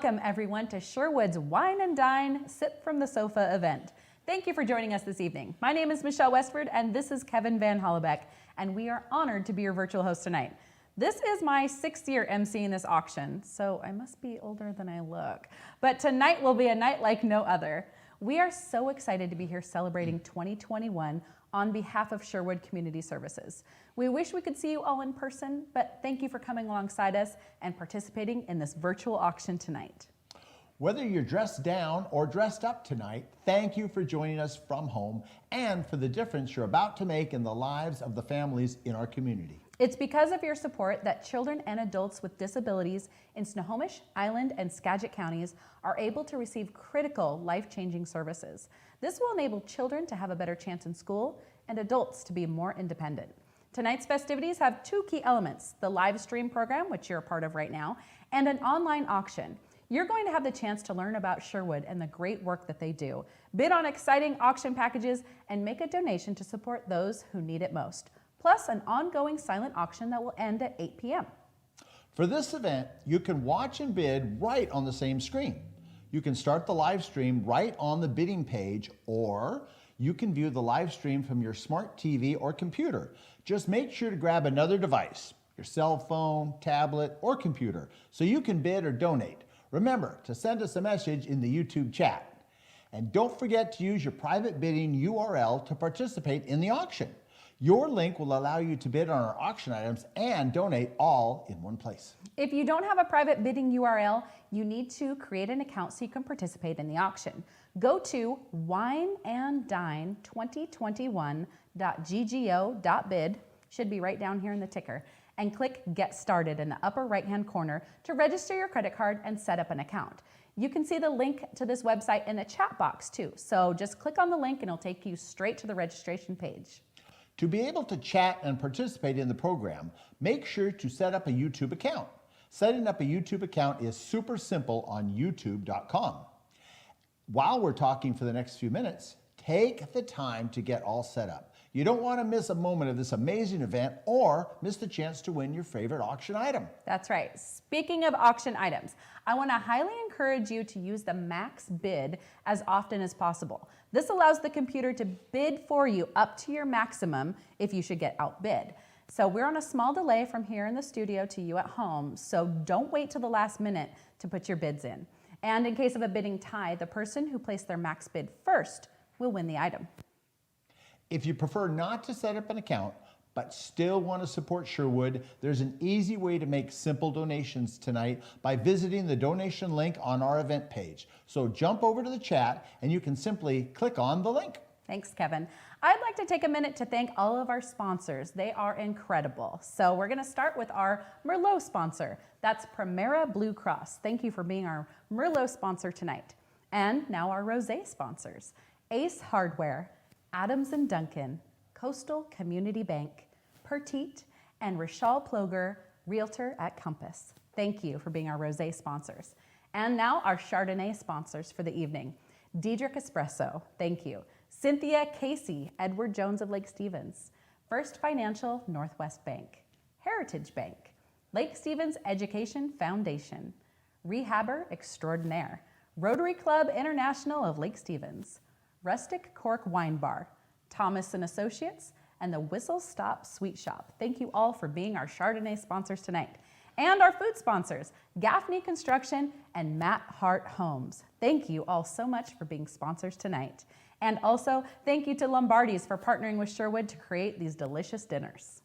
Welcome everyone to Sherwood's Wine and Dine Sip from the Sofa event. Thank you for joining us this evening. My name is Michelle Westford and this is Kevin Van Hollebeck, and we are honored to be your virtual host tonight. This is my 6th year emceeing this auction, so I must be older than I look. But tonight will be a night like no other. We are so excited to be here celebrating 2021 on behalf of Sherwood Community Services. We wish we could see you all in person, but thank you for coming alongside us and participating in this virtual auction tonight. Whether you're dressed down or dressed up tonight, thank you for joining us from home and for the difference you're about to make in the lives of the families in our community. It's because of your support that children and adults with disabilities in Snohomish, Island, and Skagit counties are able to receive critical life-changing services. This will enable children to have a better chance in school and adults to be more independent. Tonight's festivities have 2 key elements: the live stream program, which you're a part of right now, and an online auction. You're going to have the chance to learn about Sherwood and the great work that they do, bid on exciting auction packages, and make a donation to support those who need it most. Plus an ongoing silent auction that will end at 8 p.m. For this event, you can watch and bid right on the same screen. You can start the live stream right on the bidding page, or you can view the live stream from your smart TV or computer. Just make sure to grab another device, your cell phone, tablet, or computer, so you can bid or donate. Remember to send us a message in the YouTube chat. And don't forget to use your private bidding URL to participate in the auction. Your link will allow you to bid on our auction items and donate all in one place. If you don't have a private bidding URL, you need to create an account so you can participate in the auction. Go to wineanddine2021.ggo.bid, should be right down here in the ticker, and click Get Started in the upper right-hand corner to register your credit card and set up an account. You can see the link to this website in the chat box too, so just click on the link and it'll take you straight to the registration page. To be able to chat and participate in the program, make sure to set up a YouTube account. Setting up a YouTube account is super simple on youtube.com. While we're talking for the next few minutes, take the time to get all set up. You don't want to miss a moment of this amazing event or miss the chance to win your favorite auction item. That's right. Speaking of auction items, I want to highly encourage you to use the max bid as often as possible. This allows the computer to bid for you up to your maximum if you should get outbid. So we're on a small delay from here in the studio to you at home, so don't wait till the last minute to put your bids in. And in case of a bidding tie, the person who placed their max bid first will win the item. If you prefer not to set up an account, but still want to support Sherwood, there's an easy way to make simple donations tonight by visiting the donation link on our event page. So jump over to the chat and you can simply click on the link. Thanks, Kevin. I'd like to take a minute to thank all of our sponsors. They are incredible. So we're going to start with our Merlot sponsor. That's Primera Blue Cross. Thank you for being our Merlot sponsor tonight. And now our Rosé sponsors: Ace Hardware, Adams & Duncan, Coastal Community Bank, Petite, and Rachel Ploger, Realtor at Compass. Thank you for being our Rosé sponsors. And now our Chardonnay sponsors for the evening: Diedrich Espresso, thank you; Cynthia Casey, Edward Jones of Lake Stevens; First Financial Northwest Bank; Heritage Bank; Lake Stevens Education Foundation; Rehabber Extraordinaire; Rotary Club International of Lake Stevens; Rustic Cork Wine Bar, Thomas & Associates, and the Whistle Stop Sweet Shop. Thank you all for being our Chardonnay sponsors tonight. And our food sponsors, Gaffney Construction and Matt Hart Homes. Thank you all so much for being sponsors tonight. And also, thank you to Lombardi's for partnering with Sherwood to create these delicious dinners.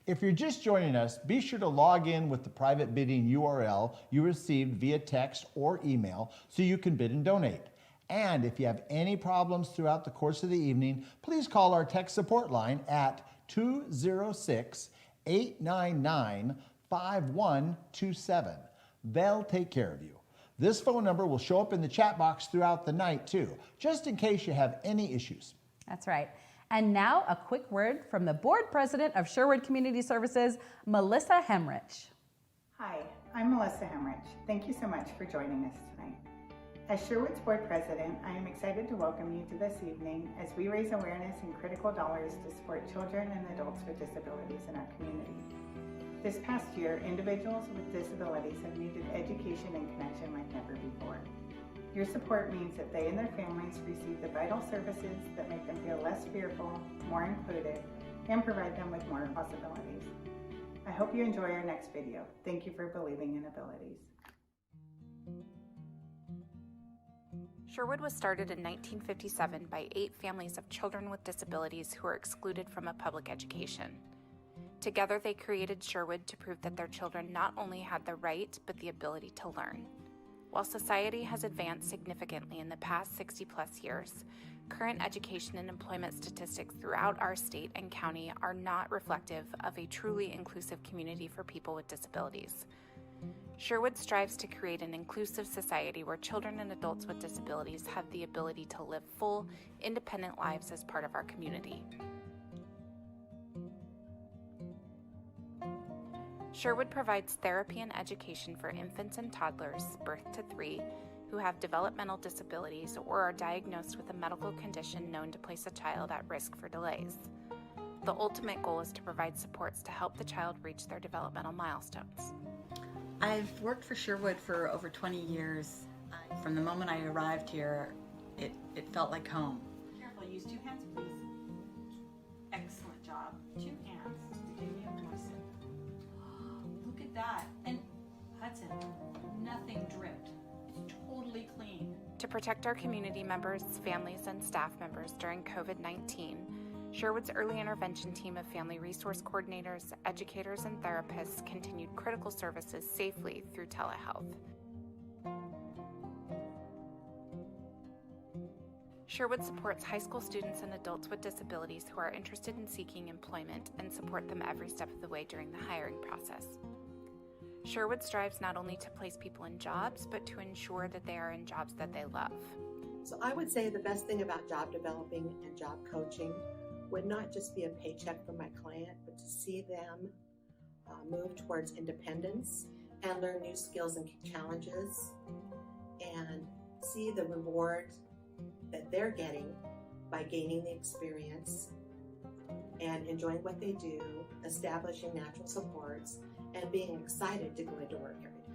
If you're just joining us, be sure to log in with the private bidding URL you received via text or email so you can bid and donate. And if you have any problems throughout the course of the evening, please call our tech support line at 206-899-5127. They'll take care of you. This phone number will show up in the chat box throughout the night too, just in case you have any issues. That's right. And now a quick word from the board president of Sherwood Community Services, Melissa Hemrich. Hi, I'm Melissa Hemrich. Thank you so much for joining us tonight. As Sherwood's board president, I am excited to welcome you to this evening as we raise awareness and critical dollars to support children and adults with disabilities in our community. This past year, individuals with disabilities have needed education and connection like never before. Your support means that they and their families receive the vital services that make them feel less fearful, more included, and provide them with more possibilities. I hope you enjoy our next video. Thank you for believing in abilities. Sherwood was started in 1957 by 8 families of children with disabilities who were excluded from a public education. Together, they created Sherwood to prove that their children not only had the right, but the ability to learn. While society has advanced significantly in the past 60-plus years, current education and employment statistics throughout our state and county are not reflective of a truly inclusive community for people with disabilities. Sherwood strives to create an inclusive society where children and adults with disabilities have the ability to live full, independent lives as part of our community. Sherwood provides therapy and education for infants and toddlers, birth to 3, who have developmental disabilities or are diagnosed with a medical condition known to place a child at risk for delays. The ultimate goal is to provide supports to help the child reach their developmental milestones. I've worked for Sherwood for over 20 years. From the moment I arrived here, it felt like home. Careful, use 2 hands, please. Excellent job. 2 hands. Continue to moisten. Look at that. And Hudson, nothing dripped. It's totally clean. To protect our community members, families, and staff members during COVID-19, Sherwood's early intervention team of family resource coordinators, educators, and therapists continued critical services safely through telehealth. Sherwood supports high school students and adults with disabilities who are interested in seeking employment and support them every step of the way during the hiring process. Sherwood strives not only to place people in jobs, but to ensure that they are in jobs that they love. So I would say the best thing about job developing and job coaching would not just be a paycheck for my client, but to see them move towards independence and learn new skills and challenges and see the reward that they're getting by gaining the experience and enjoying what they do, establishing natural supports, and being excited to go into work every day.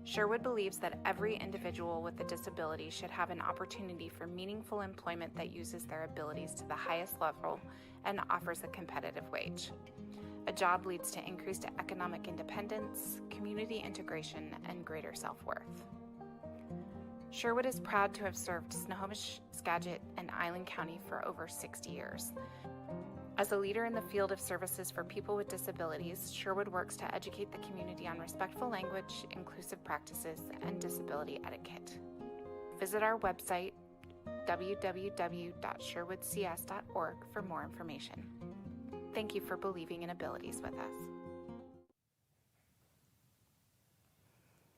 Sherwood believes that every individual with a disability should have an opportunity for meaningful employment that uses their abilities to the highest level and offers a competitive wage. A job leads to increased economic independence, community integration, and greater self-worth. Sherwood is proud to have served Snohomish, Skagit, and Island County for over 60 years. As a leader in the field of services for people with disabilities, Sherwood works to educate the community on respectful language, inclusive practices, and disability etiquette. Visit our website, www.sherwoodcs.org, for more information. Thank you for believing in abilities with us.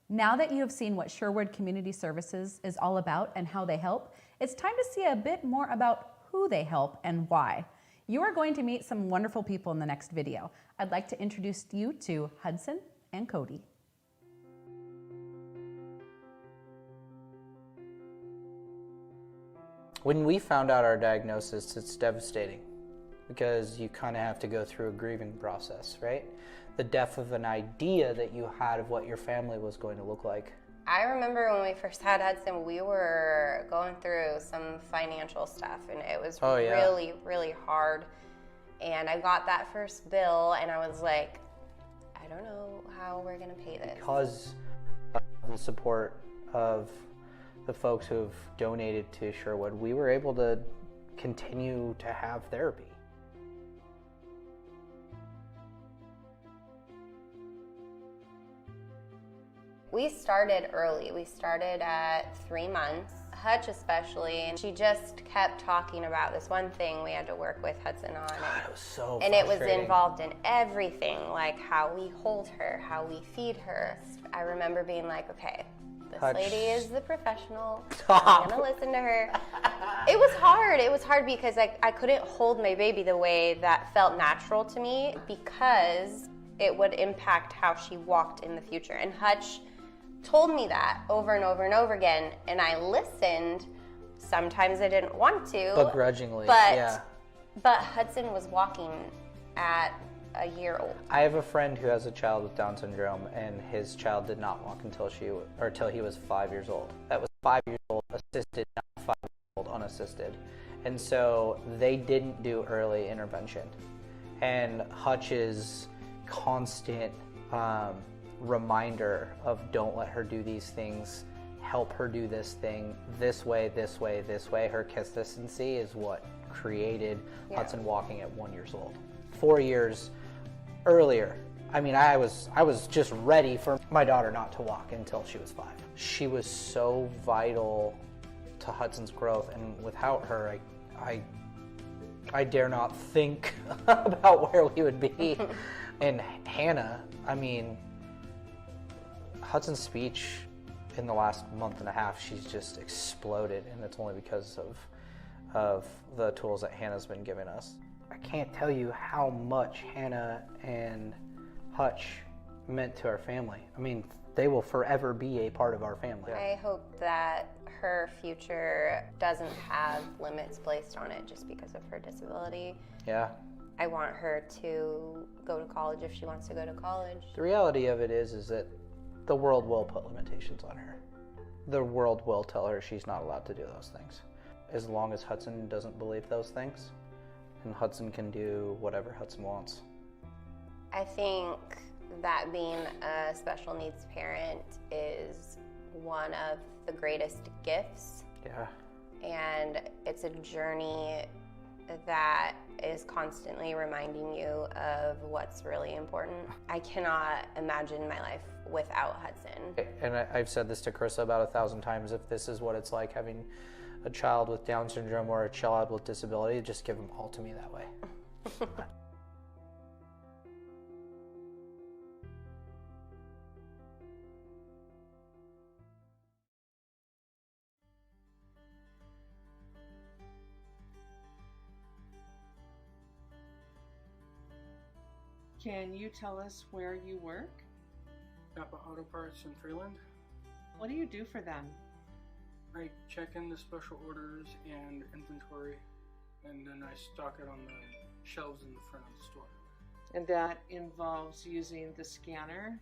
Now that you have seen what Sherwood Community Services is all about and how they help, it's time to see a bit more about who they help and why. You are going to meet some wonderful people in the next video. I'd like to introduce you to Hudson and Cody. When we found out our diagnosis, it's devastating because you kind of have to go through a grieving process, right? The death of an idea that you had of what your family was going to look like. I remember when we first had Hudson, we were going through some financial stuff, and it was really, really hard. And I got that first bill, and I was like, I don't know how we're going to pay this. Because of the support of the folks who have donated to Sherwood, we were able to continue to have therapy. We started early. We started at 3 months. Hutch especially, and she just kept talking about this one thing we had to work with Hudson on. God, it was so And it frustrating. was involved in everything, like how we hold her, how we feed her. I remember being like, okay, this Hutch. lady is the professional. I'm gonna listen to her. It was hard. It was hard because I couldn't hold my baby the way that felt natural to me because it would impact how she walked in the future. And Hutch told me that over and over and over again, and I listened. Sometimes I didn't want to. Begrudgingly, but, yeah. But Hudson was walking at a year old. I have a friend who has a child with Down syndrome, and his child did not walk until he was 5 years old. That was 5 years old assisted, not 5 years old unassisted. And so they didn't do early intervention. And Hutch's constant reminder of don't let her do these things, help her do this thing, this way, this way, this way, her consistency is what created Hudson walking at 1 year old. 4 years earlier, I mean, I was just ready for my daughter not to walk until she was 5. She was so vital to Hudson's growth, and without her, I dare not think about where we would be. And Hannah, I mean, Hudson's speech in the last month and a half, she's just exploded, and it's only because of the tools that Hannah's been giving us. I can't tell you how much Hannah and Hutch meant to our family. I mean, they will forever be a part of our family. I hope that her future doesn't have limits placed on it just because of her disability. Yeah. I want her to go to college if she wants to go to college. The reality of it is that the world will put limitations on her. The world will tell her she's not allowed to do those things. As long as Hudson doesn't believe those things, and Hudson can do whatever Hudson wants. I think that being a special needs parent is one of the greatest gifts. Yeah. And it's a journey that is constantly reminding you of what's really important. I cannot imagine my life without Hudson. And I've said this to Carissa about 1,000 times, if this is what it's like having a child with Down syndrome or a child with disability, just give them all to me that way. Can you tell us where you work? Napa Auto Parts in Freeland. What do you do for them? I check in the special orders and inventory, and then I stock it on the shelves in the front of the store. And that involves using the scanner?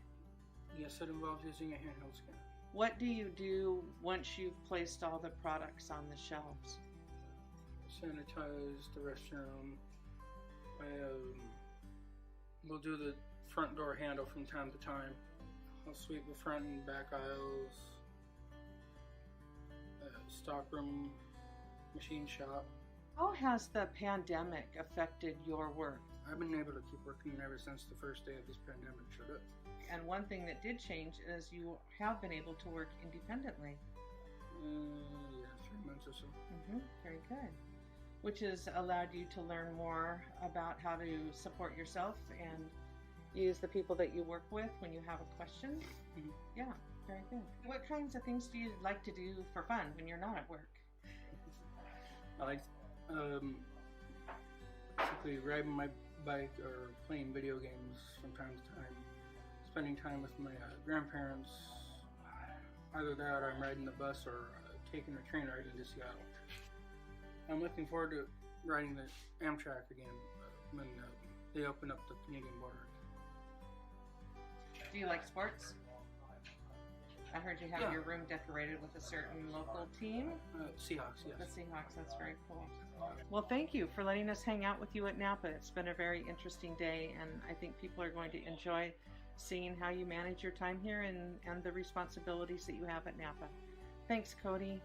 Yes, it involves using a handheld scanner. What do you do once you've placed all the products on the shelves? Sanitize the restroom. We'll do the front door handle from time to time. I'll sweep the front and back aisles, stockroom, machine shop. How has the pandemic affected your work? I've been able to keep working ever since the first day of this pandemic showed up. And one thing that did change is you have been able to work independently. Yeah, 3 months or so. Very good. Which has allowed you to learn more about how to support yourself and use the people that you work with when you have a question. Yeah, very good. What kinds of things do you like to do for fun when you're not at work? I like basically riding my bike or playing video games from time to time. Spending time with my grandparents. Either that or I'm riding the bus or taking a train ride into Seattle. I'm looking forward to riding the Amtrak again when they open up the Canadian border. Do you like sports? I heard you have your room decorated with a certain local team. Seahawks, yes. The Seahawks, that's very cool. Well, thank you for letting us hang out with you at Napa. It's been a very interesting day, and I think people are going to enjoy seeing how you manage your time here and the responsibilities that you have at Napa. Thanks, Cody.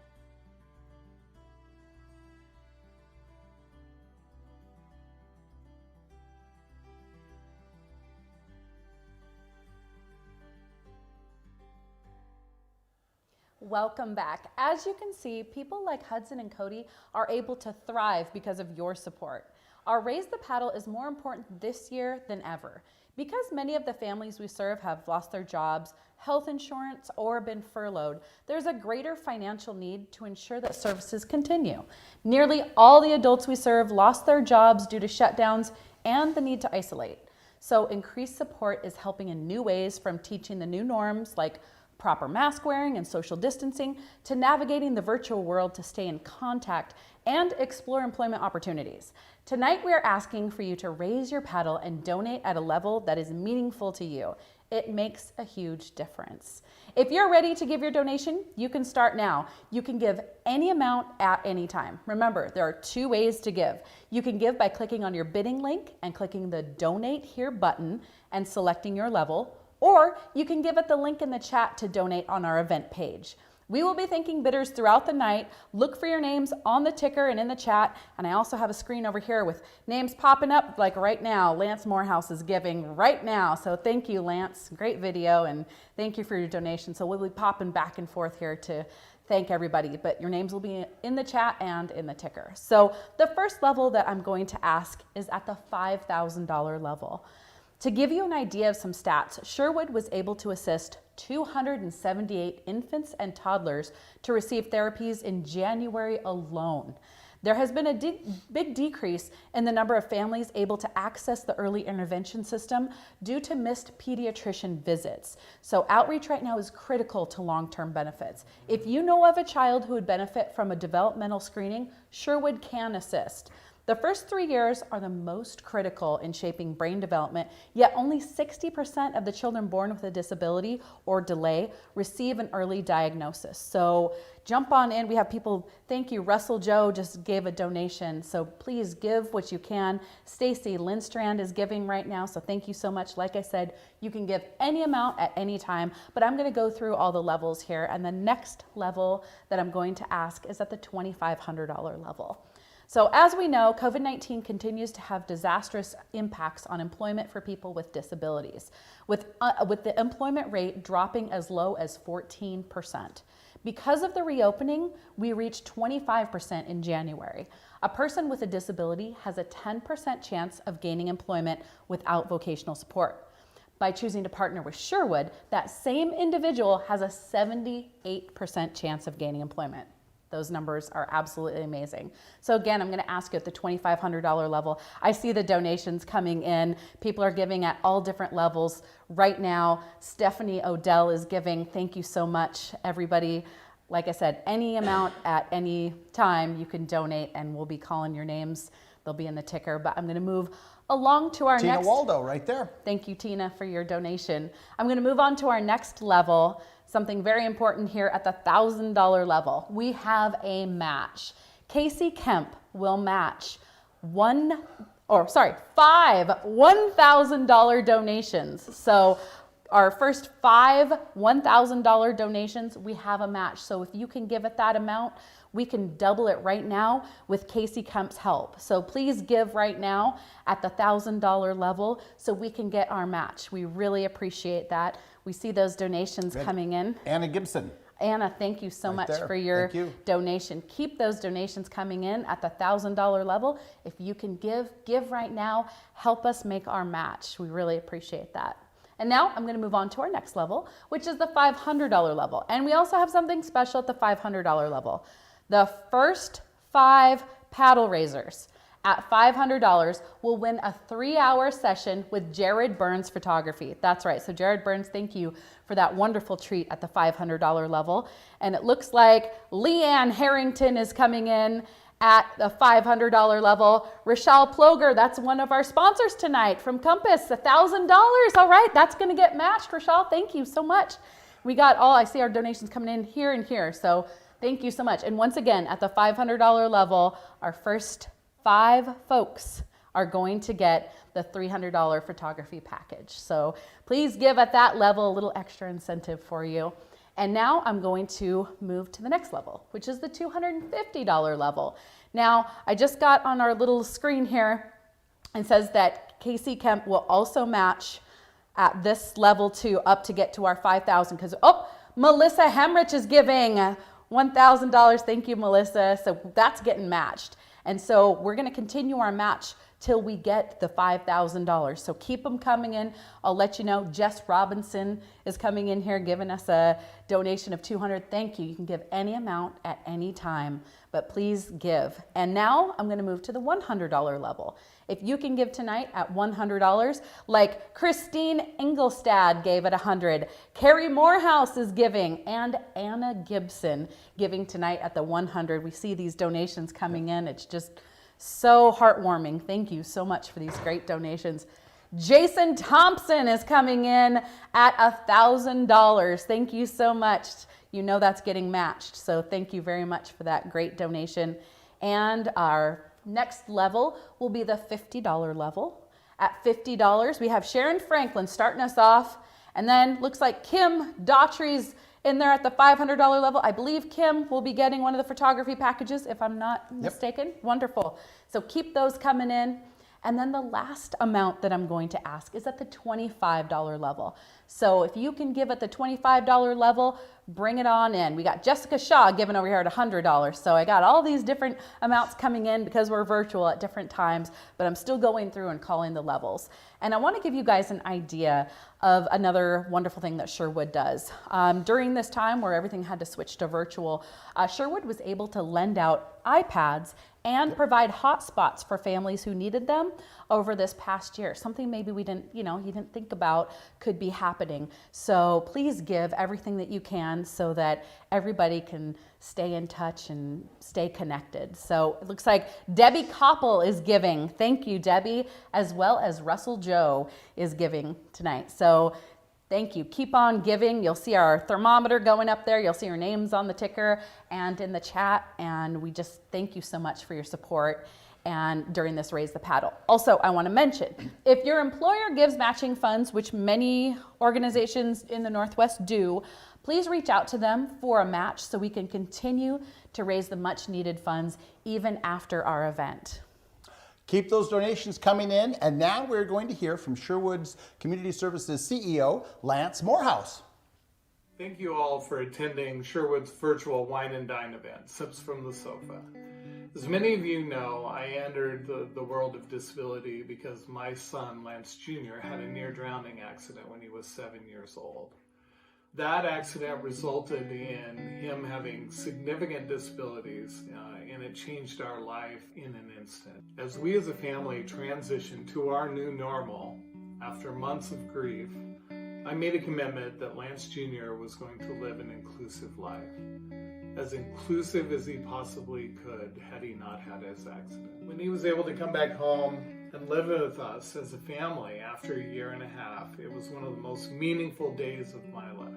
Welcome back. As you can see, people like Hudson and Cody are able to thrive because of your support. Our Raise the Paddle is more important this year than ever. Because many of the families we serve have lost their jobs, health insurance, or been furloughed, there's a greater financial need to ensure that services continue. Nearly all the adults we serve lost their jobs due to shutdowns and the need to isolate. So increased support is helping in new ways, from teaching the new norms like proper mask wearing and social distancing, to navigating the virtual world to stay in contact and explore employment opportunities. Tonight, we are asking for you to raise your paddle and donate at a level that is meaningful to you. It makes a huge difference. If you're ready to give your donation, you can start now. You can give any amount at any time. Remember, there are 2 ways to give. You can give by clicking on your bidding link and clicking the Donate Here button and selecting your level, or you can give at the link in the chat to donate on our event page. We will be thanking bidders throughout the night. Look for your names on the ticker and in the chat. And I also have a screen over here with names popping up like right now. Lance Morehouse is giving right now. So thank you, Lance. Great video, and thank you for your donation. So we'll be popping back and forth here to thank everybody, but your names will be in the chat and in the ticker. So the first level that I'm going to ask is at the $5,000 level. To give you an idea of some stats, Sherwood was able to assist 278 infants and toddlers to receive therapies in January alone. There has been a big decrease in the number of families able to access the early intervention system due to missed pediatrician visits. So outreach right now is critical to long-term benefits. If you know of a child who would benefit from a developmental screening, Sherwood can assist. The first 3 years are the most critical in shaping brain development, yet only 60% of the children born with a disability or delay receive an early diagnosis. So jump on in. We have people, thank you. Russell Joe just gave a donation, so please give what you can. Stacy Lindstrand is giving right now, so thank you so much. Like I said, you can give any amount at any time, but I'm gonna go through all the levels here, and the next level that I'm going to ask is at the $2,500 level. So as we know, COVID-19 continues to have disastrous impacts on employment for people with disabilities, with the employment rate dropping as low as 14%. Because of the reopening, we reached 25% in January. A person with a disability has a 10% chance of gaining employment without vocational support. By choosing to partner with Sherwood, that same individual has a 78% chance of gaining employment. Those numbers are absolutely amazing. So again, I'm going to ask you at the $2,500 level. I see the donations coming in. People are giving at all different levels. Right now, Stephanie Odell is giving. Thank you so much, everybody. Like I said, any amount at any time you can donate, and we'll be calling your names. They'll be in the ticker, but I'm going to move along to our next. Tina Waldo, right there. Thank you, Tina, for your donation. I'm going to move on to our next level. Something very important here at the $1,000 level. We have a match. Casey Kemp will match 5 $1,000 donations. So our first 5 $1,000 donations, we have a match. So if you can give at that amount, we can double it right now with Casey Kemp's help. So please give right now at the $1,000 level so we can get our match. We really appreciate that. We see those donations coming in. Anna Gibson. Anna, thank you so much for your donation. Keep those donations coming in at the $1,000 level. If you can give right now. Help us make our match. We really appreciate that. And now I'm going to move on to our next level, which is the $500 level. And we also have something special at the $500 level. The first 5 paddle raisers at $500 will win a 3-hour session with Jared Burns Photography. That's right. So Jared Burns, thank you for that wonderful treat at the $500 level. And it looks like Leanne Harrington is coming in at the $500 level. Rochelle Ploger, that's one of our sponsors tonight from Compass, $1,000. All right, that's going to get matched. Rochelle, thank you so much. We got I see our donations coming in here and here. So thank you so much. And once again, at the $500 level, our first 5 folks are going to get the $300 photography package. So please give at that level, a little extra incentive for you. And now I'm going to move to the next level, which is the $250 level. Now, I just got on our little screen here and says that Casey Kemp will also match at this level too, up to get to our $5,000. Because, Melissa Hemrich is giving $1,000. Thank you, Melissa. So that's getting matched. And so we're going to continue our match till we get the $5,000. So keep them coming in. I'll let you know. Jess Robinson is coming in here giving us a donation of $200. Thank you. You can give any amount at any time, but please give. And now I'm going to move to the $100 level. If you can give tonight at $100, like Christine Engelstad gave at $100, Carrie Morehouse is giving, and Anna Gibson giving tonight at the $100. We see these donations coming in. It's just so heartwarming. Thank you so much for these great donations. Jason Thompson is coming in at $1,000. Thank you so much. You know that's getting matched. So thank you very much for that great donation. And our next level will be the $50 level. At $50, we have Sharon Franklin starting us off. And then looks like Kim Daughtry's in there at the $500 level. I believe Kim will be getting one of the photography packages, if I'm not mistaken. Wonderful. So keep those coming in. And then the last amount that I'm going to ask is at the $25 level. So if you can give at the $25 level, bring it on in. We got Jessica Shaw giving over here at $100. So I got all these different amounts coming in because we're virtual at different times, but I'm still going through and calling the levels. And I want to give you guys an idea of another wonderful thing that Sherwood does. During this time where everything had to switch to virtual, Sherwood was able to lend out iPads and provide hotspots for families who needed them over this past year. Something maybe we didn't, you didn't think about could be happening. So please give everything that you can so that everybody can stay in touch and stay connected. So it looks like Debbie Koppel is giving. Thank you, Debbie, as well as Russell Joe is giving tonight. So thank you. Keep on giving. You'll see our thermometer going up there. You'll see your names on the ticker and in the chat. And we just thank you so much for your support and during this Raise the Paddle. Also, I want to mention, if your employer gives matching funds, which many organizations in the Northwest do, please reach out to them for a match so we can continue to raise the much needed funds even after our event. Keep those donations coming in. And now we're going to hear from Sherwood's Community Services CEO, Lance Morehouse. Thank you all for attending Sherwood's virtual Wine and Dine event, Sips from the Sofa. As many of you know, I entered the world of disability because my son, Lance Jr., had a near-drowning accident when he was 7 years old. That accident resulted in him having significant disabilities, and it changed our life in an instant. As we as a family transitioned to our new normal, after months of grief, I made a commitment that Lance Jr. was going to live an inclusive life. As inclusive as he possibly could had he not had his accident. When he was able to come back home and live with us as a family after a year and a half, it was one of the most meaningful days of my life.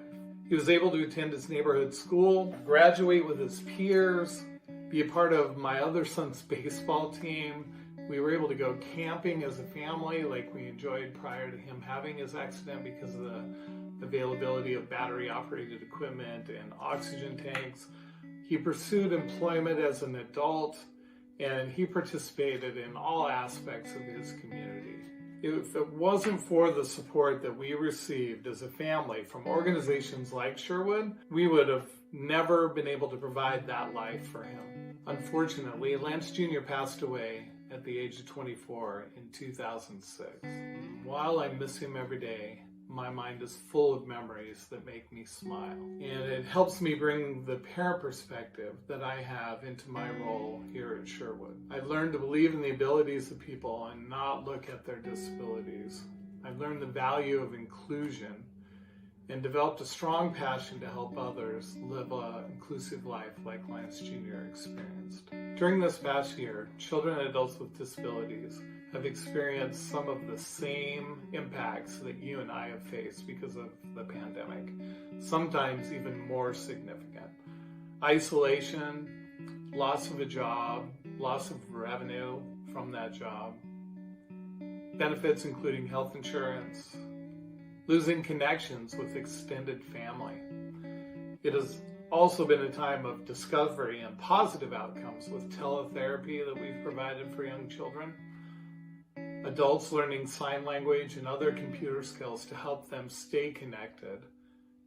He was able to attend his neighborhood school, graduate with his peers, be a part of my other son's baseball team. We were able to go camping as a family like we enjoyed prior to him having his accident because of the availability of battery-operated equipment and oxygen tanks. He pursued employment as an adult, and he participated in all aspects of his community. If it wasn't for the support that we received as a family from organizations like Sherwood, we would have never been able to provide that life for him. Unfortunately, Lance Jr. passed away at the age of 24 in 2006. While I miss him every day, my mind is full of memories that make me smile. And it helps me bring the parent perspective that I have into my role here at Sherwood. I've learned to believe in the abilities of people and not look at their disabilities. I've learned the value of inclusion and developed a strong passion to help others live an inclusive life like Lance Jr. experienced. During this past year, children and adults with disabilities have experienced some of the same impacts that you and I have faced because of the pandemic, sometimes even more significant. Isolation, loss of a job, loss of revenue from that job, benefits including health insurance, losing connections with extended family. It has also been a time of discovery and positive outcomes with teletherapy that we've provided for young children, adults learning sign language and other computer skills to help them stay connected,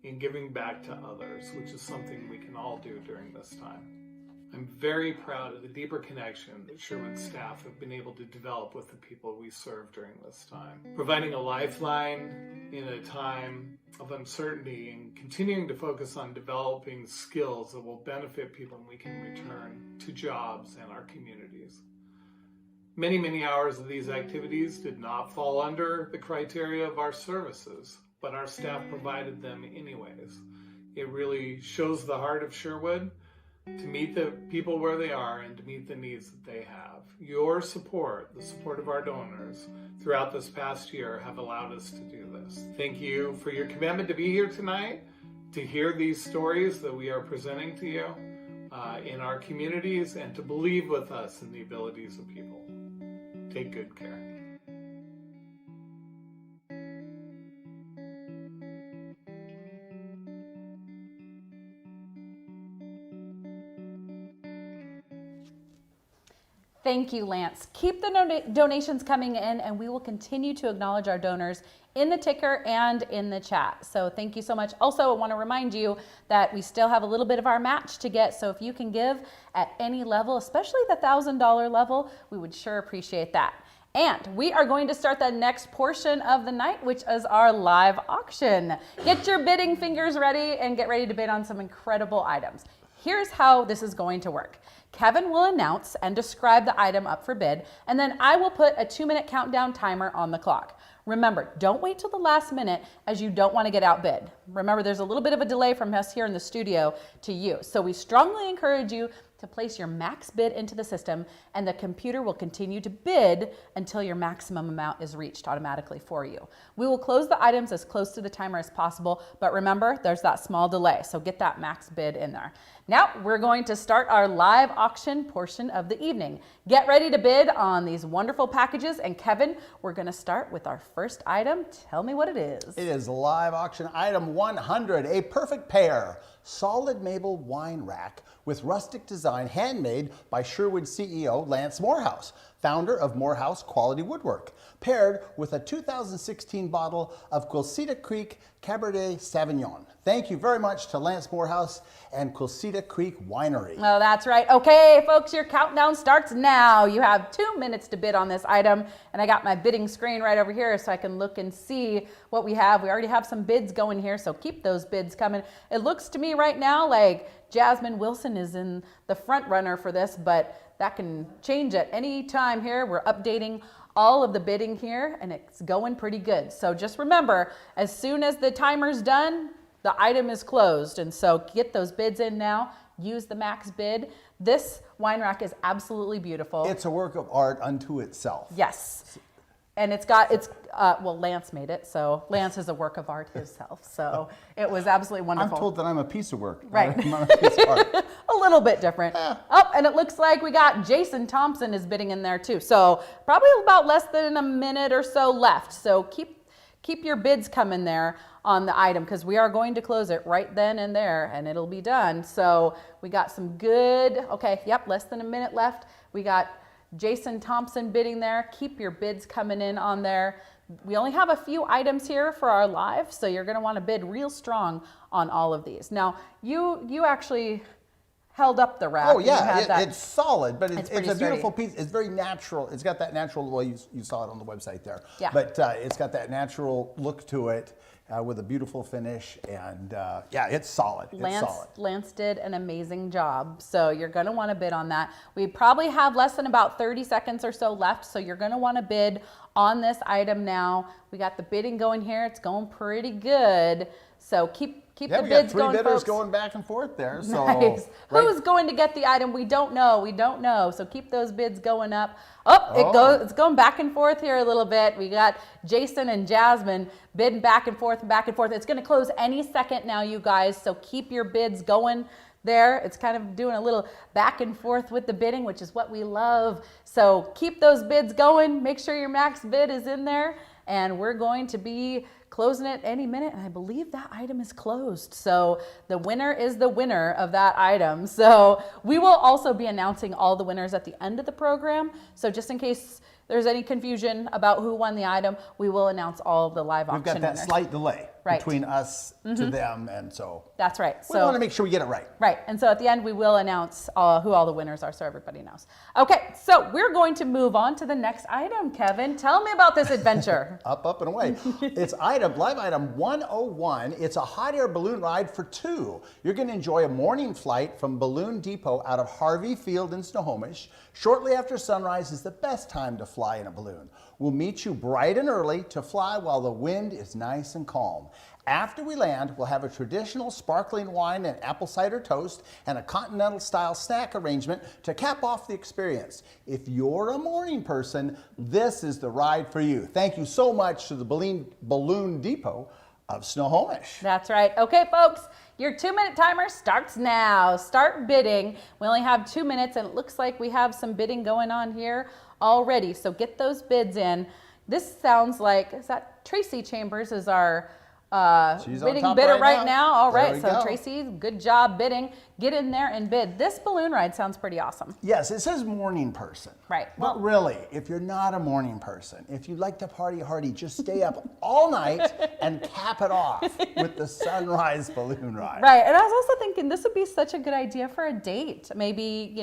and giving back to others, which is something we can all do during this time. I'm very proud of the deeper connection that Sherwood staff have been able to develop with the people we serve during this time, providing a lifeline in a time of uncertainty and continuing to focus on developing skills that will benefit people when we can return to jobs and our communities. Many, many hours of these activities did not fall under the criteria of our services, but our staff provided them anyways. It really shows the heart of Sherwood to meet the people where they are and to meet the needs that they have. Your support, the support of our donors throughout this past year have allowed us to do this. Thank you for your commitment to be here tonight, to hear these stories that we are presenting to you in our communities, and to believe with us in the abilities of people. Take good care. Thank you, Lance. Keep the donations coming in, and we will continue to acknowledge our donors in the ticker and in the chat. So thank you so much. Also, I want to remind you that we still have a little bit of our match to get. So if you can give at any level, especially the $1,000 level, we would sure appreciate that. And we are going to start the next portion of the night, which is our live auction. Get your bidding fingers ready and get ready to bid on some incredible items. Here's how this is going to work. Kevin will announce and describe the item up for bid, and then I will put a 2-minute countdown timer on the clock. Remember, don't wait till the last minute, as you don't want to get outbid. Remember, there's a little bit of a delay from us here in the studio to you. So we strongly encourage you to place your max bid into the system, and the computer will continue to bid until your maximum amount is reached automatically for you. We will close the items as close to the timer as possible, but remember, there's that small delay, so get that max bid in there. Now, we're going to start our live auction portion of the evening. Get ready to bid on these wonderful packages, and Kevin, we're gonna start with our first item. Tell me what it is. It is live auction item 100, a perfect pair, solid maple wine rack with rustic design, handmade by Sherwood CEO Lance Morehouse, founder of Morehouse Quality Woodwork, paired with a 2016 bottle of Quilceda Creek Cabernet Sauvignon. Thank you very much to Lance Morehouse and Quilceda Creek Winery. Oh, that's right. Okay, folks, your countdown starts now. You have 2 minutes to bid on this item, and I got my bidding screen right over here so I can look and see what we have. We already have some bids going here, so keep those bids coming. It looks to me right now like Jasmine Wilson is in the front runner for this, but that can change at any time here. We're updating all of the bidding here, and it's going pretty good. So just remember, as soon as the timer's done, the item is closed. And so get those bids in now. Use the max bid. This wine rack is absolutely beautiful. It's a work of art unto itself. Yes. And well, Lance made it, so Lance is a work of art himself. So it was absolutely wonderful. I'm told that I'm a piece of work. Right. I'm a piece of art. A little bit different. Oh, and it looks like we got Jason Thompson is bidding in there too. So probably about less than a minute or so left. So keep your bids coming there on the item, because we are going to close it right then and there, and it'll be done. So we got some good, okay, yep, less than a minute left. We got Jason Thompson bidding there. Keep your bids coming in on there. We only have a few items here for our live, so you're gonna wanna bid real strong on all of these. Now, you actually held up the rack. Oh yeah, it's solid, but it's a beautiful sturdy piece. It's very natural. It's got that natural, well, you saw it on the website there. Yeah. But it's got that natural look to it with a beautiful finish, and yeah, it's solid. Lance did an amazing job, so you're gonna wanna bid on that. We probably have less than about 30 seconds or so left, so you're gonna wanna bid on this item now. We got the bidding going here. It's going pretty good. So keep the bids going, we got three bidders folks. Going back and forth there. So nice. Right. Who's going to get the item? We don't know. So keep those bids going up. It's going back and forth here a little bit. We got Jason and Jasmine bidding back and forth and back and forth. It's going to close any second now, you guys. So keep your bids going there. It's kind of doing a little back and forth with the bidding, which is what we love. So keep those bids going. Make sure your max bid is in there, and we're going to be closing it any minute, and I believe that item is closed. So the winner is the winner of that item. So we will also be announcing all the winners at the end of the program. So just in case there's any confusion about who won the item, we will announce all of the live auction We've got that winners. slight delay Right. between us to them, and so That's right. we want to make sure we get it right. Right, and so at the end we will announce who all the winners are so everybody knows. Okay, so we're going to move on to the next item, Kevin. Tell me about this adventure. Up and away. It's live item 101. It's a hot air balloon ride for two. You're going to enjoy a morning flight from Balloon Depot out of Harvey Field in Snohomish. Shortly after sunrise is the best time to fly in a balloon. We'll meet you bright and early to fly while the wind is nice and calm. After we land, we'll have a traditional sparkling wine and apple cider toast and a continental style snack arrangement to cap off the experience. If you're a morning person, this is the ride for you. Thank you so much to the Balloon Depot of Snohomish. That's right. Okay, folks, your 2-minute timer starts now. Start bidding. We only have 2 minutes, and it looks like we have some bidding going on here already. So get those bids in. This sounds like, is that Tracy Chambers is our She's on bidding top bidder right right now. now. All There right, we so go. Tracy, good job bidding. Get in there and bid. This balloon ride sounds pretty awesome. Yes, it says morning person. Right. But really, if you're not a morning person, if you like to party hardy, just stay up all night and cap it off with the sunrise balloon ride. Right, and I was also thinking this would be such a good idea for a date. Maybe,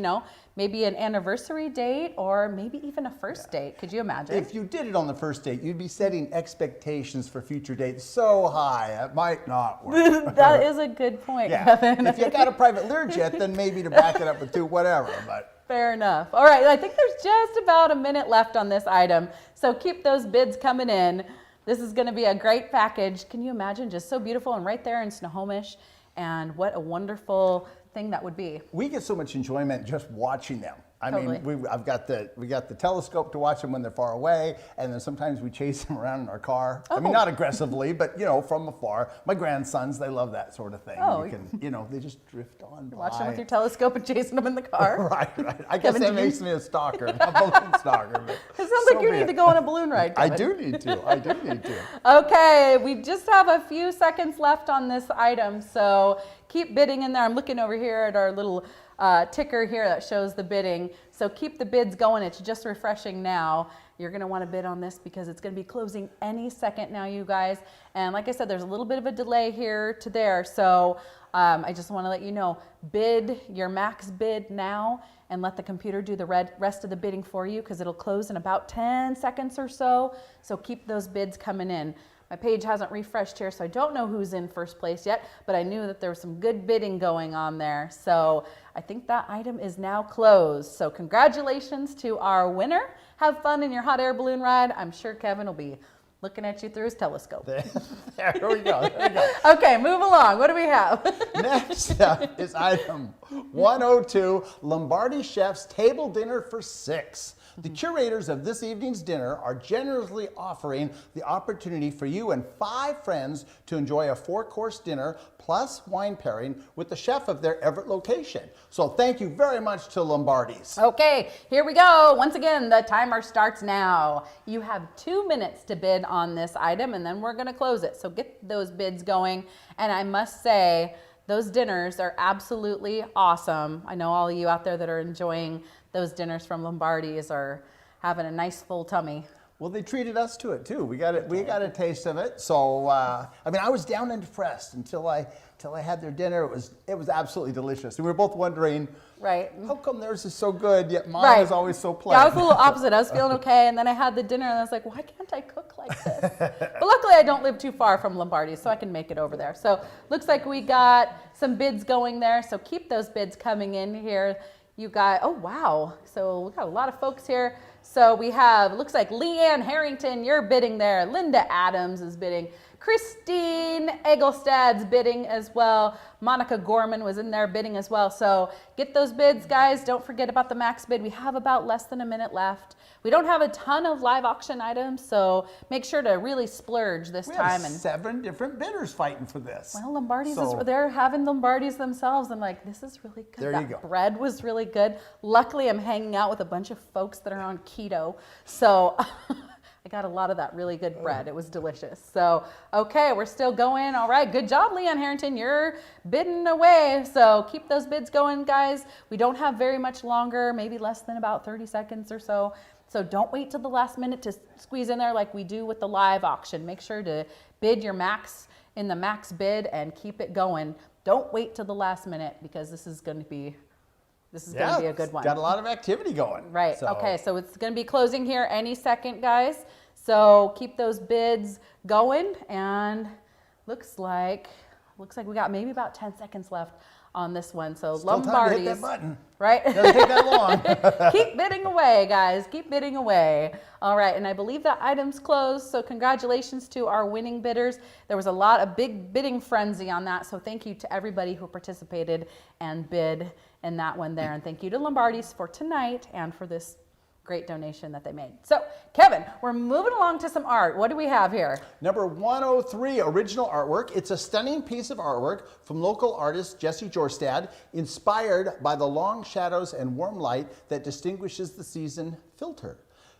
maybe an anniversary date or maybe even a first date. Could you imagine? If you did it on the first date, you'd be setting expectations for future dates so high, it might not work. That is a good point, Kevin. If you got a private Learjet, then maybe to back it up with two, whatever. But Fair enough. All right, I think there's just about a minute left on this item, so keep those bids coming in. This is going to be a great package. Can you imagine? Just so beautiful and right there in Snohomish, and what a wonderful thing that would be. we get so much enjoyment just watching them. I Totally. mean, we got the telescope to watch them when they're far away, and then sometimes we chase them around in our car. I mean, not aggressively, but from afar. My grandsons, they love that sort of thing. Oh. You can, they just drift on by. Watch them with your telescope and chasing them in the car. Right. I guess Kevin, that did you- makes me a stalker, a balloon stalker. But It sounds like you need to go on a balloon ride, I Kevin. do need to. Okay, we just have a few seconds left on this item, so keep bidding in there. I'm looking over here at our little ticker here that shows the bidding. So keep the bids going. It's just refreshing now. You're going to want to bid on this because it's going to be closing any second now, you guys. And like I said, there's a little bit of a delay here to there. So I just want to let you know, bid your max bid now and let the computer do the rest of the bidding for you because it'll close in about 10 seconds or so. So keep those bids coming in. My page hasn't refreshed here, so I don't know who's in first place yet, but I knew that there was some good bidding going on there. So I think that item is now closed. So congratulations to our winner. Have fun in your hot air balloon ride. I'm sure Kevin will be looking at you through his telescope. There we go. Okay, move along. What do we have? Next up is item 102, Lombardi Chef's Table Dinner for 6. The curators of this evening's dinner are generously offering the opportunity for you and 5 friends to enjoy a 4-course dinner plus wine pairing with the chef of their Everett location. So thank you very much to Lombardi's. Okay, here we go. Once again, the timer starts now. You have 2 minutes to bid on this item, and then we're going to close it. So get those bids going. And I must say, those dinners are absolutely awesome. I know all of you out there that are enjoying those dinners from Lombardi's are having a nice full tummy. Well, they treated us to it too. We got a taste of it. So I was down and depressed until I had their dinner. It was absolutely delicious. And we were both wondering, right? How come theirs is so good yet mine is always so plain? Yeah, I was a little opposite. I was feeling okay, and then I had the dinner, and I was like, why can't I cook like this? But luckily, I don't live too far from Lombardi's, so I can make it over there. So looks like we got some bids going there. So keep those bids coming in here. You got, oh wow, so we got a lot of folks here. So we have, looks like Leanne Harrington, you're bidding there. Linda Adams is bidding. Christine Egelstad's bidding as well. Monica Gorman was in there bidding as well. So get those bids, guys. Don't forget about the max bid. We have about less than a minute left. We don't have a ton of live auction items, so make sure to really splurge this time. We have 7 different bidders fighting for this. Well, Lombardi's they're having Lombardi's themselves. I'm like, this is really good. There you go. Bread was really good. Luckily, I'm hanging out with a bunch of folks that are on keto, so I got a lot of that really good bread. It was delicious. So, okay, we're still going. All right, good job, Leanne Harrington. You're bidding away. So keep those bids going, guys. We don't have very much longer, maybe less than about 30 seconds or so. So don't wait till the last minute to squeeze in there like we do with the live auction. Make sure to bid your max in the max bid and keep it going. Don't wait till the last minute because this is going to be a good one. Got a lot of activity going. Right. So. Okay. So it's going to be closing here any second, guys. So keep those bids going. And looks like we got maybe about 10 seconds left on this one. So Still Lombardies. time to hit that button. Right. Doesn't take that long. Keep bidding away, guys. Keep bidding away. All right. And I believe that item's closed. So congratulations to our winning bidders. There was a big bidding frenzy on that. So thank you to everybody who participated and bid in that one there. And thank you to Lombardies for tonight and for this great donation that they made. So Kevin, we're moving along to some art. What do we have here? Number 103, original artwork. It's a stunning piece of artwork from local artist Jesse Jorstad, inspired by the long shadows and warm light that distinguishes the season filter.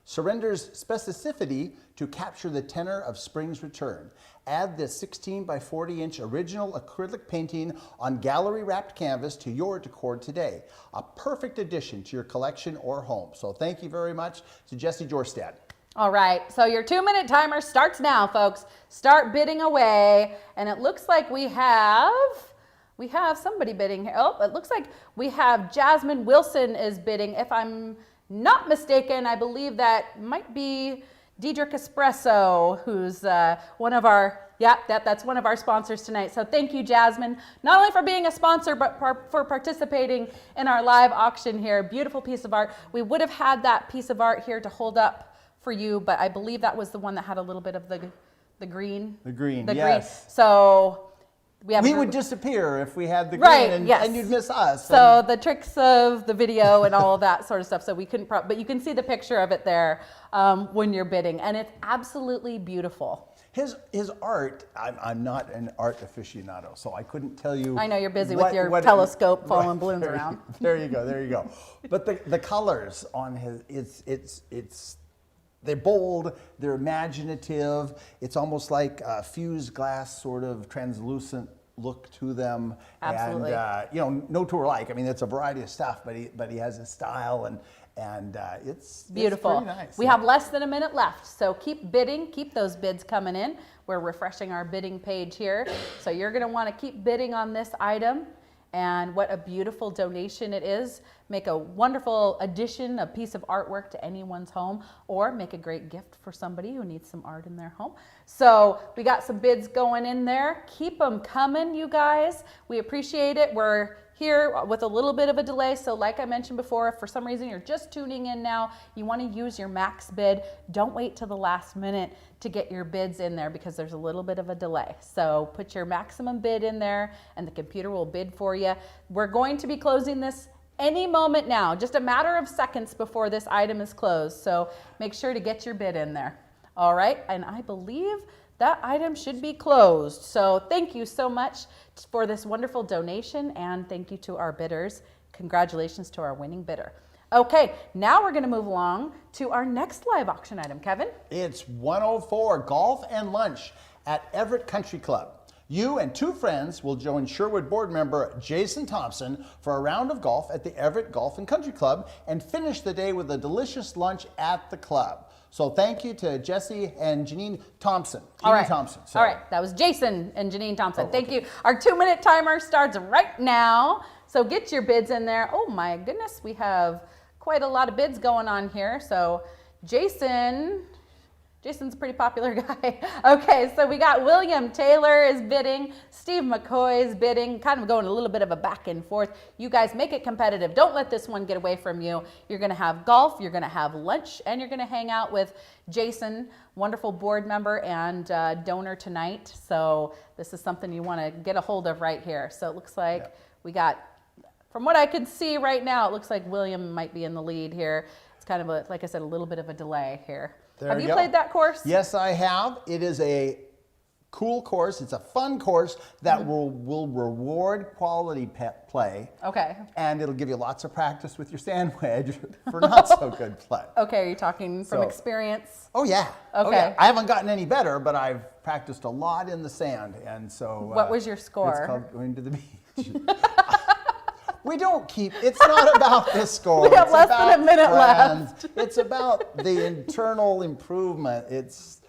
Surrenders specificity to capture the tenor of spring's return. Add this 16 by 40 inch original acrylic painting on gallery wrapped canvas to your decor today. A perfect addition to your collection or home. So thank you very much to Jesse Jorstad. All right, so your 2-minute timer starts now, folks. Start bidding away. And it looks like we have somebody bidding here. Oh, it looks like we have Jasmine Wilson is bidding. If I'm not mistaken, I believe that might be Diedrich Espresso, who's one of our, that's one of our sponsors tonight. So thank you, Jasmine, not only for being a sponsor, but for participating in our live auction here. Beautiful piece of art. We would have had that piece of art here to hold up for you, but I believe that was the one that had a little bit of the green. The green, yes. Green. So we would disappear if we had the green, and you'd miss us. So the tricks of the video and all of that sort of stuff. So we couldn't, but you can see the picture of it there when you're bidding, and it's absolutely beautiful. His art, I'm not an art aficionado, so I couldn't tell you. I know you're busy with your telescope following balloons around. There you go. But the colors on his, they're bold, they're imaginative. It's almost like a fused glass sort of translucent look to them. Absolutely. And no two are alike. I mean, it's a variety of stuff, but he has a style and it's beautiful. It's pretty nice. We have less than a minute left, so keep bidding, keep those bids coming in. We're refreshing our bidding page here. So you're gonna wanna keep bidding on this item. And what a beautiful donation it is. Make a wonderful addition, a piece of artwork to anyone's home, or make a great gift for somebody who needs some art in their home. So we got some bids going in there. Keep them coming, you guys. We appreciate it. We're here with a little bit of a delay. So like I mentioned before, if for some reason you're just tuning in now, you want to use your max bid, don't wait till the last minute to get your bids in there because there's a little bit of a delay. So put your maximum bid in there and the computer will bid for you. We're going to be closing this any moment now, just a matter of seconds before this item is closed. So make sure to get your bid in there. All right, and I believe that item should be closed. So thank you so much for this wonderful donation, and thank you to our bidders. Congratulations to our winning bidder. Okay, now we're gonna move along to our next live auction item, Kevin. It's 104, golf and lunch at Everett Country Club. You and 2 friends will join Sherwood board member Jason Thompson for a round of golf at the Everett Golf and Country Club and finish the day with a delicious lunch at the club. So thank you to Jesse and Janine Thompson. All right, that was Jason and Janine Thompson. Thank you. Our 2-minute timer starts right now. So get your bids in there. Oh my goodness, we have quite a lot of bids going on here. So Jason's a pretty popular guy. Okay, so we got William Taylor is bidding, Steve McCoy is bidding, kind of going a little bit of a back and forth. You guys make it competitive. Don't let this one get away from you. You're gonna have golf, you're gonna have lunch, and you're gonna hang out with Jason, wonderful board member and donor tonight. So this is something you wanna get a hold of right here. So it looks like we got, from what I could see right now, it looks like William might be in the lead here. It's kind of a, like I said, a little bit of a delay here. Have you played that course? Yes, I have. It is a cool course. It's a fun course that will reward quality play. Okay. And it'll give you lots of practice with your sand wedge for not so good play. Okay, are you talking from experience? Oh yeah. Okay. Oh, yeah. I haven't gotten any better, but I've practiced a lot in the sand, and so. What was your score? It's called going to the beach. We don't keep. It's not about the score. We have less than a minute left. It's about the internal improvement. It's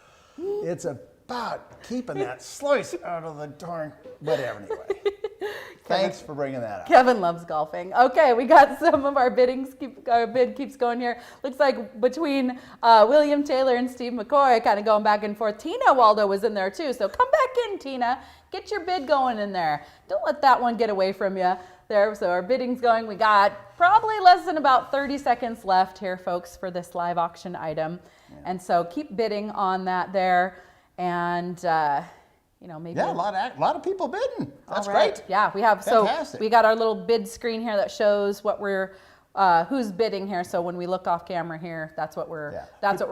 about keeping that slice out of the darn whatever. Anyway, thanks for bringing that up. Kevin loves golfing. Okay, we got some of our our bid keeps going here. Looks like between William Taylor and Steve McCoy, kind of going back and forth. Tina Waldo was in there too, so come back in, Tina. Get your bid going in there. Don't let that one get away from you. There, so our bidding's going. We got probably less than about 30 seconds left here, folks, for this live auction item. Yeah. And so keep bidding on that there. And, maybe. Yeah, a lot of people bidding. That's right. Great. Yeah, we have. Fantastic. So we got our little bid screen here that shows what we're, who's bidding here. So when we look off camera here, that's what we're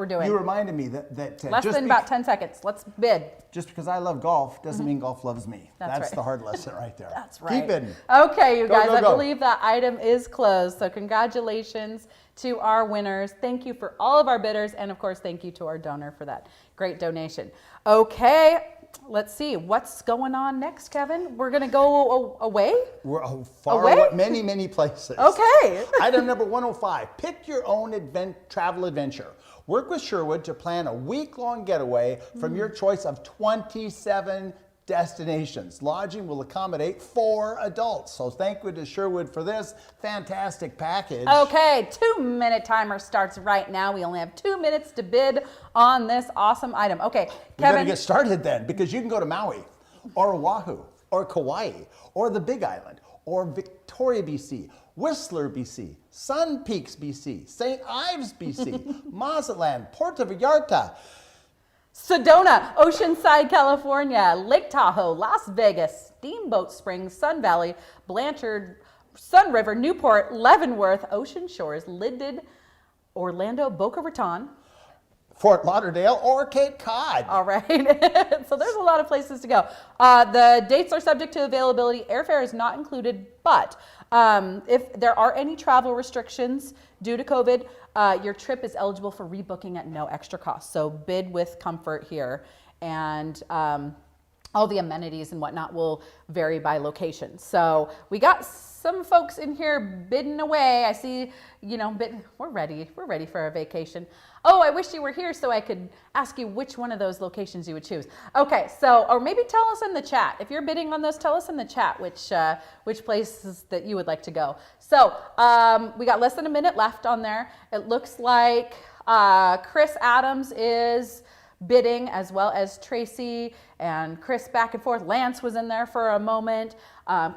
doing. You reminded me that less than about 10 seconds. Let's bid. Just because I love golf doesn't mean golf loves me. That's right. the hard lesson right there. That's right. Keep bidding. Okay, you guys, go. I believe that item is closed. So congratulations to our winners. Thank you for all of our bidders. And of course, thank you to our donor for that great donation. Okay, let's see. What's going on next, Kevin? We're going to go away? We're far away, many places. Okay. Item number 105, pick your own travel adventure. Work with Sherwood to plan a week-long getaway from your choice of 27 destinations. Lodging will accommodate 4 adults. So thank you to Sherwood for this fantastic package. Okay, 2-minute timer starts right now. We only have 2 minutes to bid on this awesome item. Okay, Kevin. We gotta get started then, because you can go to Maui or Oahu or Kauai or the Big Island or Victoria, BC, Whistler, BC, Sun Peaks, BC, St. Ives, BC, Mazatlan, Puerto Vallarta, Sedona, Oceanside, California, Lake Tahoe, Las Vegas, Steamboat Springs, Sun Valley, Blanchard, Sun River, Newport, Leavenworth, Ocean Shores, Linden, Orlando, Boca Raton, Fort Lauderdale, or Cape Cod. All right. So there's a lot of places to go. The dates are subject to availability. Airfare is not included, but if there are any travel restrictions due to COVID, your trip is eligible for rebooking at no extra cost. So bid with comfort here. And all the amenities and whatnot will vary by location. So we got some folks in here bidding away. I see, we're ready for a vacation. Oh, I wish you were here so I could ask you which one of those locations you would choose. Okay, so, or maybe tell us in the chat. If you're bidding on those, tell us in the chat which places that you would like to go. So we got less than a minute left on there. It looks like Chris Adams is bidding, as well as Tracy and Chris back and forth. Lance was in there for a moment.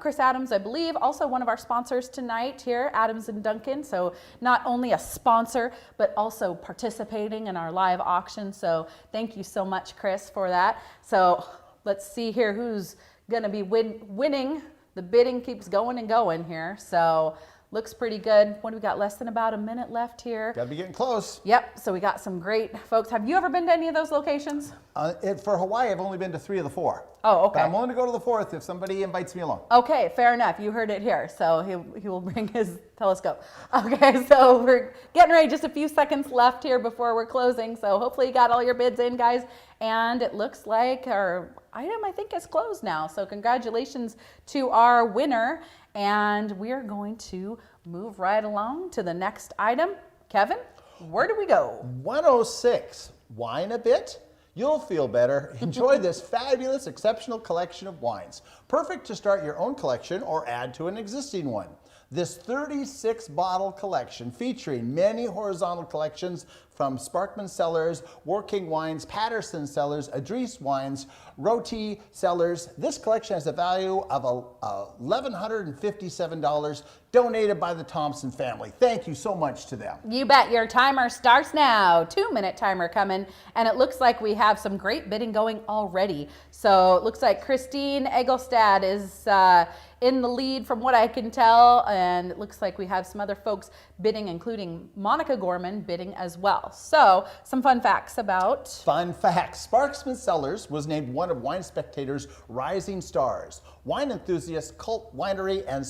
Chris Adams, I believe, also one of our sponsors tonight here, Adams and Duncan. So not only a sponsor, but also participating in our live auction. So thank you so much, Chris, for that. So let's see here who's going to be winning. The bidding keeps going and going here. So looks pretty good. What do we got? Less than about a minute left here. Gotta be getting close. Yep. So we got some great folks. Have you ever been to any of those locations? For Hawaii, I've only been to 3 of the 4. Oh, okay. But I'm willing to go to the 4th if somebody invites me along. Okay, fair enough. You heard it here. So he will bring his telescope. Okay, so we're getting ready. Just a few seconds left here before we're closing. So hopefully you got all your bids in, guys. And it looks like our item, I think, is closed now. So congratulations to our winner. And we are going to move right along to the next item. Kevin, where do we go? 106, wine a bit? You'll feel better. Enjoy this fabulous, exceptional collection of wines. Perfect to start your own collection or add to an existing one. This 36-bottle collection featuring many horizontal collections from Sparkman Cellars, Working Wines, Patterson Cellars, Adrice Wines, Roti Cellars. This collection has a value of $1,157 donated by the Thompson family. Thank you so much to them. You bet. Your timer starts now. 2-minute timer coming. And it looks like we have some great bidding going already. So it looks like Christine Egelstad is in the lead from what I can tell. And it looks like we have some other folks bidding, including Monica Gorman bidding as well. well. So some fun facts about. Fun fact, Sparksman Cellars was named one of Wine Spectator's Rising Stars. Wine Enthusiast Cult Winery and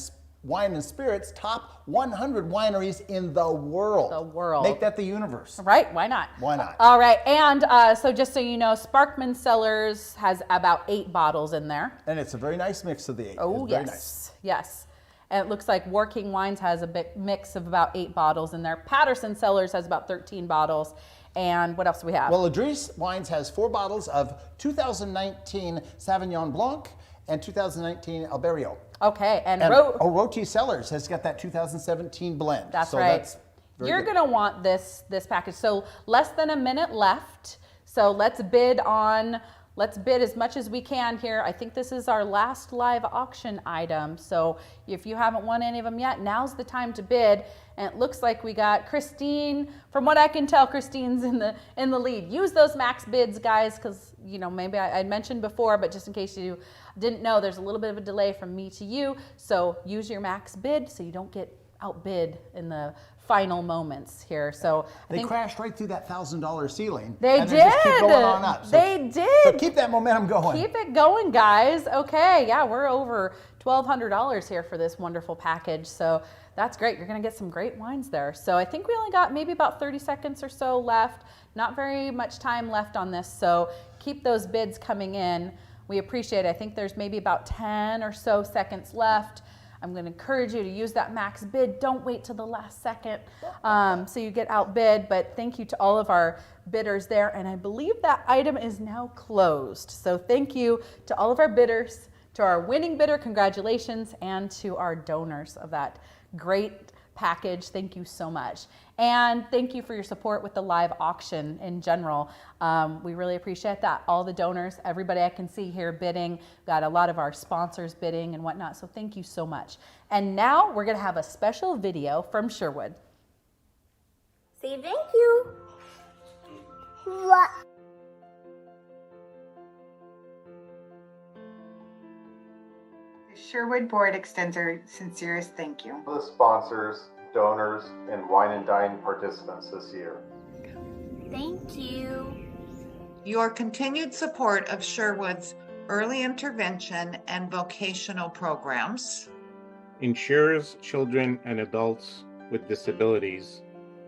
Wine and Spirits top 100 wineries in the world. The world. Make that the universe. Right, why not? Why not? All right, and so just so you know, Sparkman Cellars has about 8 bottles in there. And it's a very nice mix of the 8. Oh, it's yes, very nice. yes. And it looks like Working Wines has a big mix of about 8 bottles in there. Patterson Cellars has about 13 bottles. And what else do we have? Well, Idris Wines has 4 bottles of 2019 Sauvignon Blanc and 2019 Alberio. Okay, and Roti Cellars has got that 2017 blend. That's so right. That's very You're good. gonna want this package. So less than a minute left. So let's bid as much as we can here. I think this is our last live auction item. So if you haven't won any of them yet, now's the time to bid. And it looks like we got Christine. From what I can tell, Christine's in the lead. Use those max bids, guys, because maybe I mentioned before, but just in case you didn't know, there's a little bit of a delay from me to you. So use your max bid so you don't get outbid in the final moments here. So they crashed right through that $1,000 ceiling. They and did. Just keep going on up. So, they did. So keep that momentum going. Keep it going, guys. Okay, yeah, we're over $1,200 here for this wonderful package. So that's great. You're going to get some great wines there. So I think we only got maybe about 30 seconds or so left. Not very much time left on this. So keep those bids coming in. We appreciate it. I think there's maybe about 10 or so seconds left. I'm going to encourage you to use that max bid. Don't wait till the last second so you get outbid. But thank you to all of our bidders there. And I believe that item is now closed. So thank you to all of our bidders, to our winning bidder, congratulations, and to our donors of that great package. Thank you so much. And thank you for your support with the live auction in general. We really appreciate that. All the donors, everybody I can see here bidding, got a lot of our sponsors bidding and whatnot. So thank you so much. And now we're gonna have a special video from Sherwood. Say thank you. What? The Sherwood Board extends our sincerest thank you. The sponsors, donors, and Wine and Dine participants this year. Thank you. Your continued support of Sherwood's early intervention and vocational programs ensures children and adults with disabilities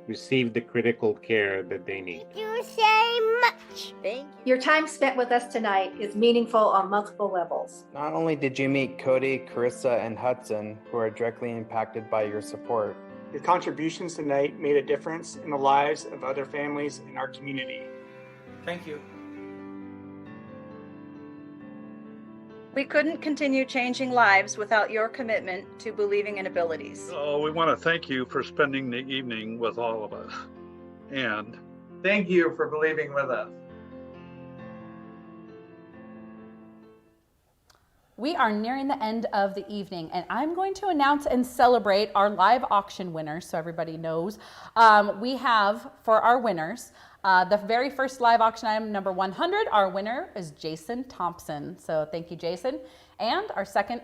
receive the critical care that they need. Thank you so much. Thank you. Your time spent with us tonight is meaningful on multiple levels. Not only did you meet Cody, Carissa, and Hudson, who are directly impacted by your support, your contributions tonight made a difference in the lives of other families in our community. Thank you. We couldn't continue changing lives without your commitment to believing in abilities. So we want to thank you for spending the evening with all of us. And thank you for believing with us. We are nearing the end of the evening, and I'm going to announce and celebrate our live auction winners so everybody knows. We have, for our winners, the very first live auction item, number 100, our winner is Jason Thompson. So thank you, Jason. And our second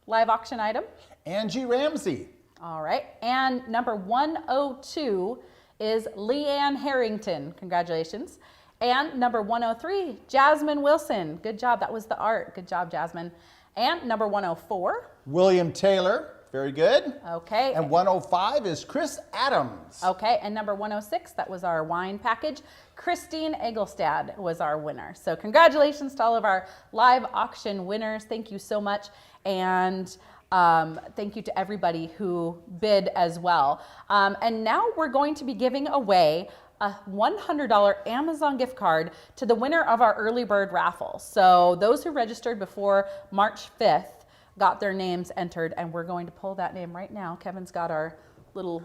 live auction item? Angie Ramsey. All right. And number 102 is Leanne Harrington. Congratulations. And number 103, Jasmine Wilson. Good job. That was the art. Good job, Jasmine. And number 104, William Taylor. Very good. Okay. And 105 is Chris Adams. Okay. And number 106, that was our wine package. Christine Egelstad was our winner. So congratulations to all of our live auction winners. Thank you so much. And thank you to everybody who bid as well. And now we're going to be giving away a $100 Amazon gift card to the winner of our early bird raffle. So those who registered before March 5th got their names entered, and we're going to pull that name right now. Kevin's got our little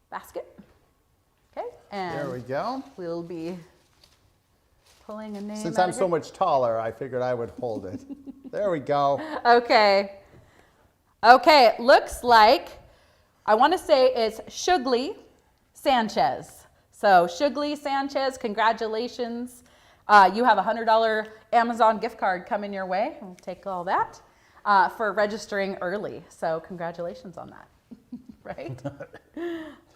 basket. Okay, and there we go. We'll be pulling a name. Since out I'm of so it. much taller, I figured I would hold it. There we go. Okay. Okay, it looks like, I want to say it's Shugli Sanchez. So Shugli Sanchez, congratulations. You have a $100 Amazon gift card coming your way. We'll take all that for registering early. So congratulations on that, right?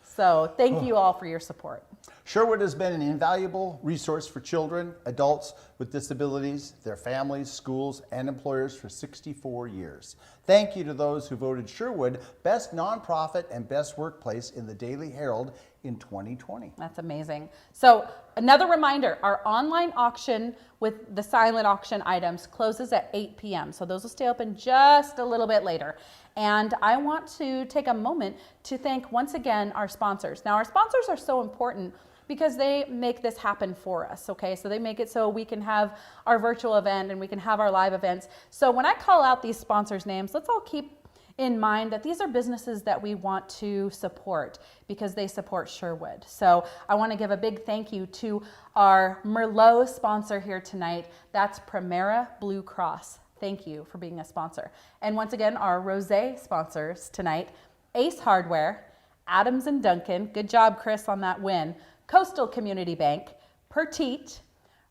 So thank you all for your support. Sherwood has been an invaluable resource for children, adults with disabilities, their families, schools, and employers for 64 years. Thank you to those who voted Sherwood Best Nonprofit and Best Workplace in the Daily Herald in 2020. That's amazing. So another reminder, our online auction with the silent auction items closes at 8 p.m. So those will stay open just a little bit later. And I want to take a moment to thank once again our sponsors. Now our sponsors are so important because they make this happen for us, okay? So they make it so we can have our virtual event and we can have our live events. So when I call out these sponsors' names, let's all keep in mind that these are businesses that we want to support because they support Sherwood. So I want to give a big thank you to our Merlot sponsor here tonight. That's Premera Blue Cross. Thank you for being a sponsor. And once again, our Rosé sponsors tonight, Ace Hardware, Adams and Duncan. Good job, Chris, on that win. Coastal Community Bank, Petite,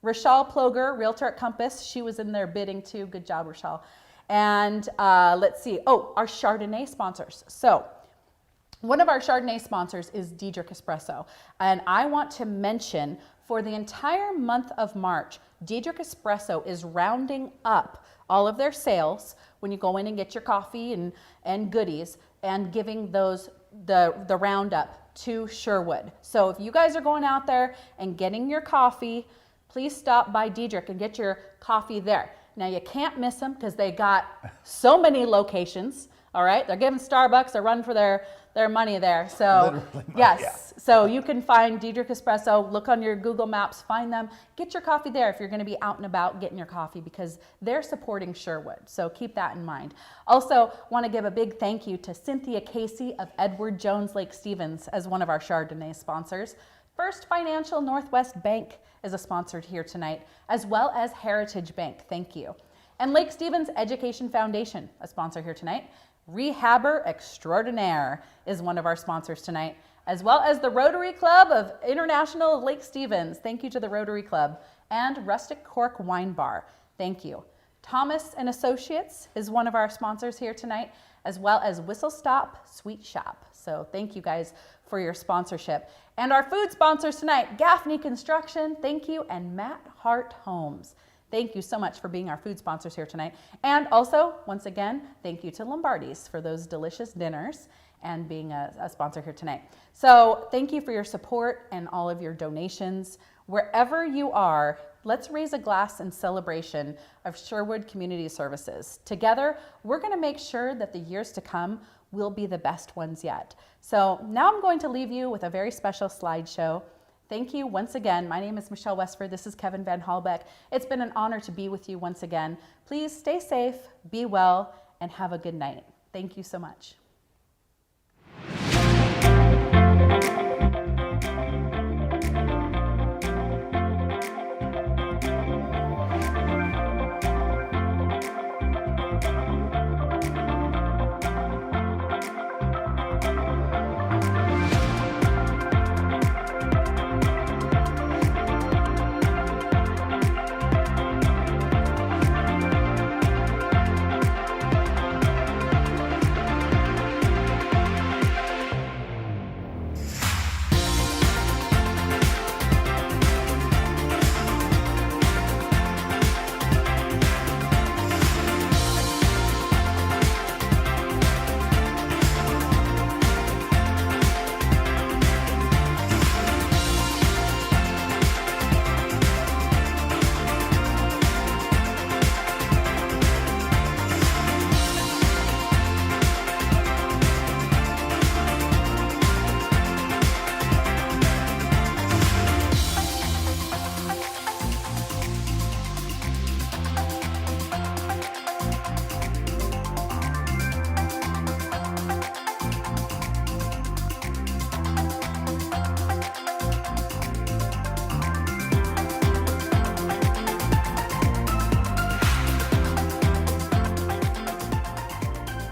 Rochelle Ploger, Realtor at Compass. She was in there bidding too. Good job, Rochelle. And let's see. Oh, our Chardonnay sponsors. So one of our Chardonnay sponsors is Diedrich Espresso. And I want to mention for the entire month of March, Diedrich Espresso is rounding up all of their sales when you go in and get your coffee and goodies and giving those the roundup to Sherwood. So if you guys are going out there and getting your coffee, please stop by Diedrich and get your coffee there. Now you can't miss them because they got so many locations. All right, they're giving Starbucks, they're running for their money there. So yes, yeah. So you can find Diedrich Espresso, look on your Google Maps, find them, get your coffee there if you're gonna be out and about getting your coffee because they're supporting Sherwood. So keep that in mind. Also wanna give a big thank you to Cynthia Casey of Edward Jones Lake Stevens as one of our Chardonnay sponsors. First Financial Northwest Bank is a sponsor here tonight, as well as Heritage Bank, thank you. And Lake Stevens Education Foundation, a sponsor here tonight. Rehabber Extraordinaire is one of our sponsors tonight, as well as the Rotary Club of International of Lake Stevens. Thank you to the Rotary Club. And Rustic Cork Wine Bar. Thank you. Thomas and Associates is one of our sponsors here tonight, as well as Whistle Stop Sweet Shop. So thank you guys for your sponsorship. And our food sponsors tonight, Gaffney Construction, thank you, and Matt Hart Homes. Thank you so much for being our food sponsors here tonight. And also, once again, thank you to Lombardi's for those delicious dinners and being a sponsor here tonight. So thank you for your support and all of your donations. Wherever you are, let's raise a glass in celebration of Sherwood Community Services. Together, we're gonna make sure that the years to come will be the best ones yet. So now I'm going to leave you with a very special slideshow. Thank you once again. My name is Michelle Westford. This is Kevin Van Halbeck. It's been an honor to be with you once again. Please stay safe, be well, and have a good night. Thank you so much.